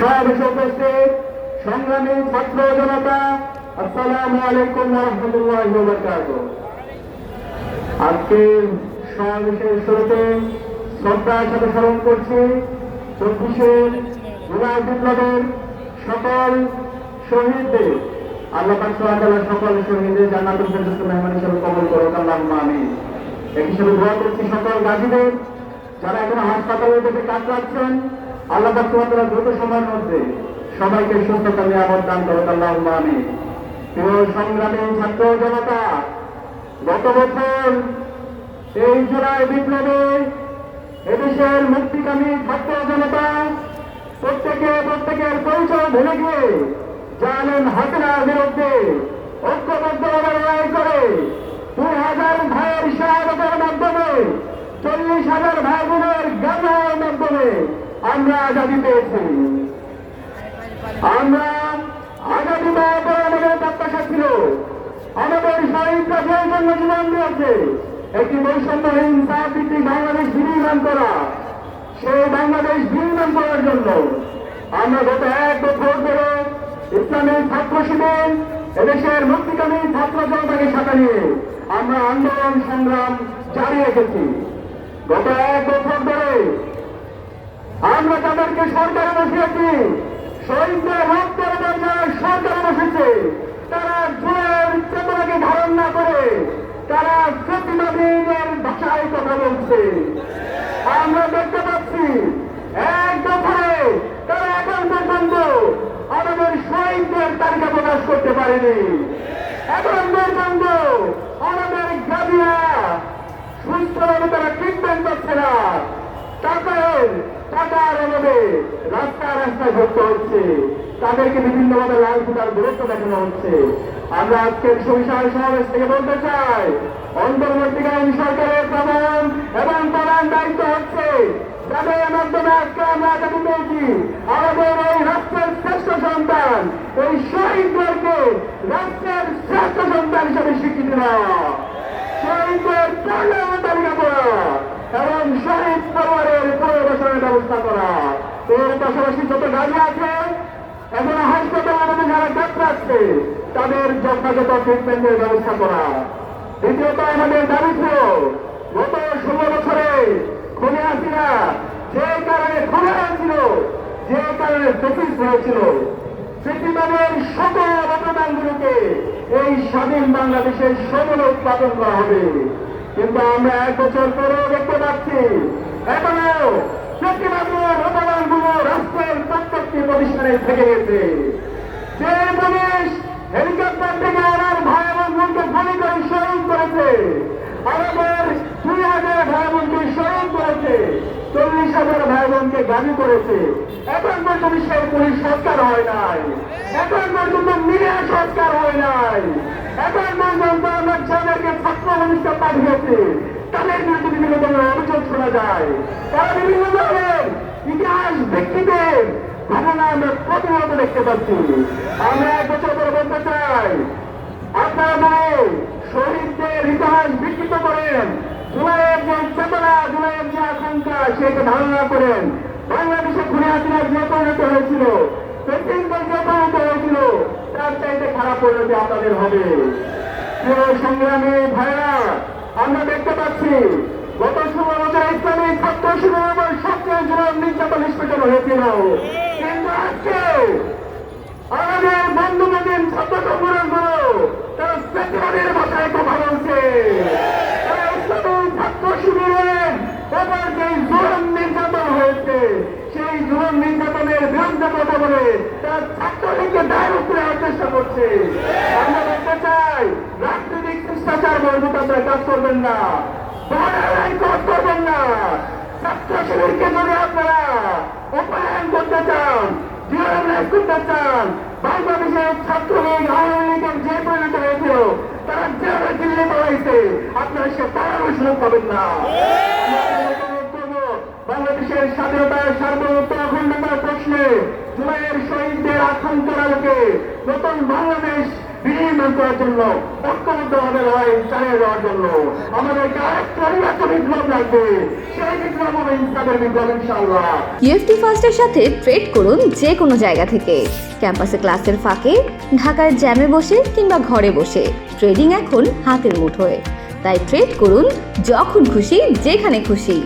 সমাবেশে উপস্থিত সংগ্রামী ছাত্র জনতা, আসসালামু আলাইকুম ওয়া রাহমাতুল্লাহি ওয়া বারাকাতুহু। আজকের সমাবেশের শুরুতে শ্রদ্ধার সাথে স্মরণ করছি 24শে জুলাই বিপ্লবের সকল শহীদদের। আল্লাহ পাক সুবহানাহু ওয়া তাআলা সকল শহীদদের জান্নাতুল ফেরদৌস মেহমান হিসেবে কবুল করুন, আল্লাহুম্মা আমিন। এই হিসেবে দোয়া করছি সকল গাজীদের যারা এখনো হাসপাতালে থেকে কাটাচ্ছেন, আল্লাহ পাক সুবহানাহু ওয়া তাআলা দ্রুত সময়ের মধ্যে সবাইকে সুস্থতা নিয়ামত দান করুন, আল্লাহুম্মা আমিন। প্রিয় সংগ্রামী ছাত্র জনতা, গত বছর এই জুলাই বিপ্লবে এদেশের মুক্তিকামী ছাত্র জনতা প্রত্যেকের পরিচয় ভুলে গিয়ে জালেম হাসিনার বিরুদ্ধে ঐক্যবদ্ধভাবে লড়াই করে 2000 ভাইয়ের শাহাদাতের মাধ্যমে 40,000 ভাই বোনের জ্ঞানের মাধ্যমে আমরা আজাদী পেয়েছি। আমরা আজাদী পাওয়ার পর আমাদের প্রত্যাশা ছিল, আমাদের শহীদরা যে জন্য জীবন দিয়েছে একটি বৈষম্যহীন ভিত্তিক বাংলাদেশ বিনির্মাণ করা, সেই বাংলাদেশ বিনির্মাণ করার জন্য আমরা গত 1 বছর ধরে ইসলামী ছাত্র শিবির এদেশের মুক্তিকামী ছাত্র জনতাকে সাথে নিয়ে আমরা আন্দোলন সংগ্রাম জারি রেখেছি। গত 1 বছর ধরে আমরা তাদেরকে সরকারে বসিয়েছি, শহীদদের রক্তের যারা সরকারে বসেছে তারা জোরের চেতনাকে ধারণ না করে তারা প্রতিবাদীদের ভাষায় কথা বলছে। আমরা দেখতে পাচ্ছি 1 বছরে তারা এখন পর্যন্ত আমাদের শহীদদের তালিকা প্রকাশ করতে পারেনি। এখন পর্যন্ত আমাদের গাজীরা সুস্থভাবে তারা ট্রিটমেন্ট করছে না। টাকার অভাবে রাস্তায় ঘুরতে হচ্ছে, তাদেরকে বিভিন্নভাবে লাল ফুটার দূরত্ব দেখানো হচ্ছে। আমরা আজকের সুবিশাল সমাবেশ থেকে বলতে চাই, অন্তর্বর্তীকালীন সরকারের প্রধান এবং প্রধান দায়িত্ব হচ্ছে যাদের মাধ্যমে আজকে আমরা আজাদী পেয়েছি আমাদের এই রাষ্ট্রের শ্রেষ্ঠ সন্তান, এই শহীদদেরকে রাষ্ট্রের শ্রেষ্ঠ সন্তান হিসেবে স্বীকৃতি দেওয়া, শহীদদের তালিকা করা এবং শহীদ পরিবারের পুনর্বাসনের ব্যবস্থা করা। এর পাশাপাশি যত গাড়ি আছে এখন হাসপাতালে যারা কাতরাচ্ছে তাদের যথাযথ ট্রিটমেন্টের ব্যবস্থা করা। দ্বিতীয়ত আমাদের দাবি ছিল গত 16 বছরে খুনে হাসিনা যে কারণে খুনে হয়েছিল, যে কারণে ফেসিস হয়েছিল, পৃথিবীর সকল অবদানগুলোকে এই স্বাধীন বাংলাদেশের সমলে উৎপাদন করা হবে। কিন্তু আমরা 1 বছর পরেও দেখতে পাচ্ছি এখনো প্রতিবাদের অবদানগুলো রাষ্ট্রের প্রত্যেকটি প্রতিষ্ঠানে থেকে গেছে। যে পুলিশ হেলিকপ্টার থেকে আমার ভাই এবং বোনকে গুলি করে শহীদ করেছে, আমাদের 2000 ভাই বোনকে শহীদ করেছে, 40,000 ভাই বোনকে গাজী করেছে, এখন পর্যন্ত সেই পুলিশ সংস্কার হয় নাই, এখন পর্যন্ত মিডিয়া সংস্কার হয় নাই, এখন পর্যন্ত আমরা যাদেরকে ছাত্র অনুষ্ঠান পাঠিয়েছি তাদের বিরুদ্ধে বিভিন্ন ধরনের অভিযোগ শোনা যায়। তারা বিভিন্ন ধরনের ইতিহাস ব্যক্তিদের ঘটনা আমরা প্রতিনিয়ত দেখতে পাচ্ছি। আমরা 1 বছর ধরে বলতে চাই, আপনারা শহীদদের ইতিহাস বিকৃত করেন, জুলাইয়ের যে চেতনা, জুলাইয়ের যে আকাঙ্ক্ষা সেটা ধারণা করেন। বাংলাদেশে খুনে হাসিনার যে পরিণত হয়েছিল, প্রেসিডেন্টের যে পরিণত হয়েছিল তার চাইতে খারাপ পরিণতি আপনাদের হবে। প্রিয় সংগ্রামী ভাইরা, আমরা দেখতে পাচ্ছি গত 16 বছর ইসলামী ছাত্র শিবিরের উপর সবচেয়ে জুলুম নির্যাতন নিষ্পেষণ হয়েছিল, কিন্তু আজকে আমাদের বন্ধুবান্ধব ছাত্র সংগঠনগুলো তারা প্রতিবাদের ভাষায় কথা বলছে। তারা ইসলামী ছাত্র শিবিরের উপর যে জুলুম নির্যাতন হয়েছে সেই জুলুম নির্যাতনের বিরুদ্ধে কথা বলে তারা ছাত্রলীগকে দায়ের উপরে আনার চেষ্টা করছে। আমরা বলতে চাই, রাজনৈতিক শিষ্টাচার বর্ধিত আপনারা কাজ করবেন না, কাজ করবেন না। ছাত্র শিবিরকে যদি আপনারা উপায়ন করতে চান, ডিওরাইজ করতে চান, বাংলাদেশের ছাত্রলীগ আওয়ামী লীগের যে পরিণত হয়েছিল তারা যেভাবে দিল্লি পালাইছে আপনারা সে তারাও সুযোগ পাবেন না। বাংলাদেশের স্বাধীনতার সার্বভৌমত্ব অখণ্ডতার প্রশ্নে জুলাইয়ের শহীদদের আকাঙ্ক্ষার আলোকে নতুন বাংলাদেশ বিনিময় করার জন্য ঐক্যবদ্ধভাবে লড়াই চালিয়ে যাওয়ার জন্য আমাদেরকে আরেকটাই একটা বিপ্লব লাগবে। সেই বিপ্লব হবে ইনসাফের বিপ্লব ইনশাআল্লাহ। ইউএফটি ফার্স্টের সাথে ট্রেড করুন যে কোনো জায়গা থেকে। ক্যাম্পাসে ক্লাসের ফাঁকে, ঢাকার জ্যামে বসে কিংবা ঘরে বসে ট্রেডিং এখন হাতের মুঠোয়। তাই ট্রেড করুন যখন খুশি, যেখানে খুশি।